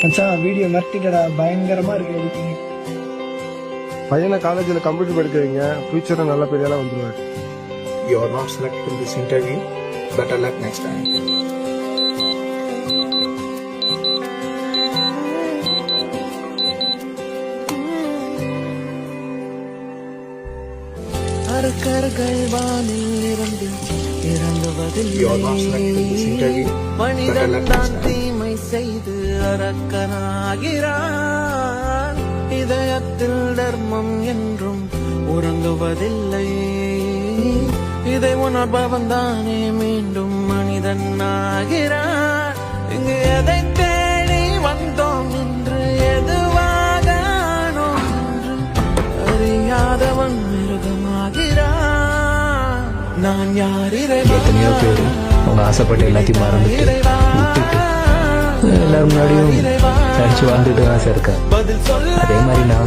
மச்சான் வீடியோ மிரட்டிட்டடா, பயங்கரமா இருக்கு எடிட்டிங். பையனை காலேஜில் கம்ப்யூட்டர் படிக்க வைங்க, ஃபியூச்சரில் நல்ல பெரிய ஆளாக வந்துடுவார். You are not selected in this interview. Better luck next time. அரக்கர்கள் வானில் இருந்து இறங்குவதில்லை. You are not selected in this interview. Better luck மனிதன் next தான் time. தீமை செய்து அரக்கனாகிறான். இதயத்தில் தர்மம் என்றும் உறங்குவதில்லை. இதை உணர்பவன் தானே மீண்டும் மனிதன் ஆகிறான். இங்கு எதை தேடி வந்தோம் என்று எதுவாக ஆனோம் என்று அறியாதவன் மிருகமாகிறான். நான் யார் எத்தனையோ பேர் அவங்க ஆசைப்பட்ட எல்லாத்தையும் மறந்துட்டு விட்டுட்டு எல்லாரும் முன்னாடியும் நடிச்சு வாழ்ந்துட்டு ஆசை இருக்கா. அதே மாதிரி நான்